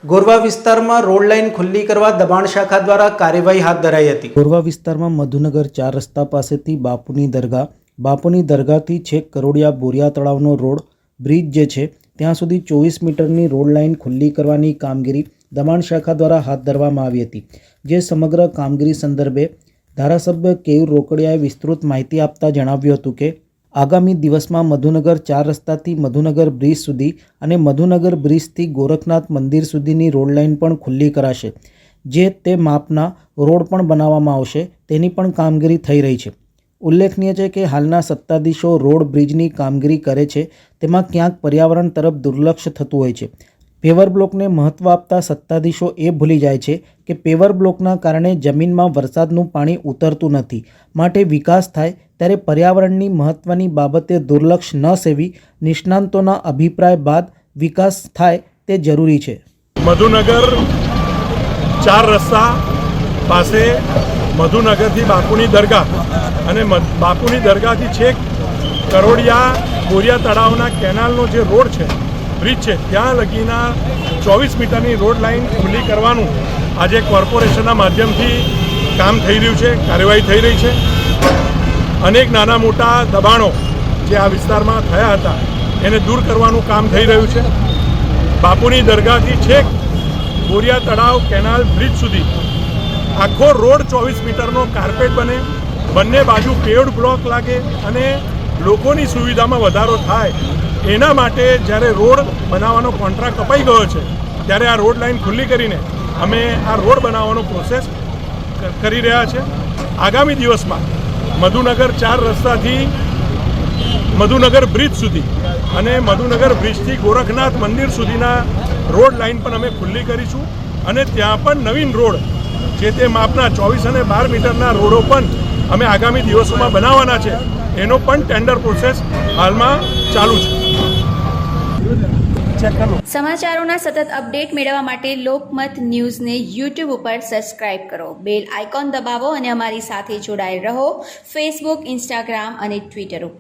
ગોરવા વિસ્તારમાં road line ખુલ્લી કરવા દબાણ શાખા દ્વારા કાર્યવાહી હાથ ધરાઈ હતી। ગોરવા વિસ્તારમાં મધુનગર 4 રસ્તા પાસેથી બાપુની દરગાહથી છેક કરોડિયા બોરિયા તળાવનો રોડ બ્રિજ જે છે ત્યાં સુધી 24 મીટરની રોડ લાઇન ખુલ્લી કરવાની કામગીરી દબાણ શાખા દ્વારા હાથ ધરવામાં આવી હતી। જે સમગ્ર કામગીરી સંદર્ભે ધારાસભ્ય કેયુર રોકડિયાએ વિસ્તૃત માહિતી આપતા જણાવ્યું હતું કે આગામી દિવસમાં મધુનગર 4 રસ્તાથી મધુનગર બ્રિજ સુધી અને મધુનગર બ્રિજથી ગોરખનાથ મંદિર સુધીની રોડ લાઇન પણ ખુલ્લી કરાશે। જે તે માપના રોડ પણ બનાવવામાં આવશે, તેની પણ કામગીરી થઈ રહી છે। ઉલ્લેખનીય છે કે હાલના સત્તાધીશો રોડ બ્રિજની કામગીરી કરે છે તેમાં ક્યાંક પર્યાવરણ તરફ દુર્લક્ષ થતું હોય છે। પેવર બ્લોકને મહત્ત્વ આપતા સત્તાધીશો એ ભૂલી જાય છે કે પેવર બ્લોકના કારણે જમીનમાં વરસાદનું પાણી ઉતરતું નથી, માટે વિકાસ થાય ત્યારે પર્યાવરણની મહત્ત્વની બાબતે દુર્લક્ષ ન સેવી નિષ્ણાંતોના અભિપ્રાય બાદ વિકાસ થાય તે જરૂરી છે। મધુનગર 4 રસ્તા પાસે મધુનગરથી બાપુની દરગાહ અને બાપુની દરગાહથી છેક કરોડિયા બોરિયા તળાવના કેનાલનો જે રોડ છે, બ્રિજ છે, ત્યાં લગીના 24 મીટરની રોડ લાઇન ખુલ્લી કરવાનું આજે કોર્પોરેશનના માધ્યમથી કામ થઈ રહ્યું છે, કાર્યવાહી થઈ રહી છે। અનેક નાના મોટા દબાણો જે આ વિસ્તારમાં થયા હતા એને દૂર કરવાનું કામ થઈ રહ્યું છે। બાપુની દરગાહથી છેક બોરિયા તળાવ કેનાલ બ્રિજ સુધી આખો રોડ 24 મીટરનો કાર્પેટ બને, બંને બાજુ પેવડ બ્લોક લાગે અને લોકોની સુવિધામાં વધારો થાય। એના માટે જ્યારે રોડ બનાવવાનો કોન્ટ્રાક્ટ અપાઈ ગયો છે ત્યારે આ રોડ લાઇન ખુલ્લી કરીને અમે આ રોડ બનાવવાનો પ્રોસેસ કરી રહ્યા છે। આગામી દિવસમાં મધુનગર 4 રસ્તાથી મધુનગર બ્રિજ સુધી અને મધુનગર બ્રિજથી ગોરખનાથ મંદિર સુધીના રોડ લાઇન પણ અમે ખુલ્લી કરીશું અને ત્યાં પણ નવીન રોડ જે તે માપના 24 અને 12 મીટરના રોડો પણ અમે આગામી દિવસોમાં બનાવવાના છે। એનો પણ ટેન્ડર પ્રોસેસ હાલમાં ચાલુ છે। સમાચારોના સતત અપડેટ મેળવવા માટે લોકમત ન્યૂઝને યુટ્યુબ ઉપર સબસ્ક્રાઇબ કરો, બેલ આઇકોન દબાવો અને અમારી સાથે જોડાયેલ રહો ફેસબુક, ઇન્સ્ટાગ્રામ અને ટ્વિટર ઉપર।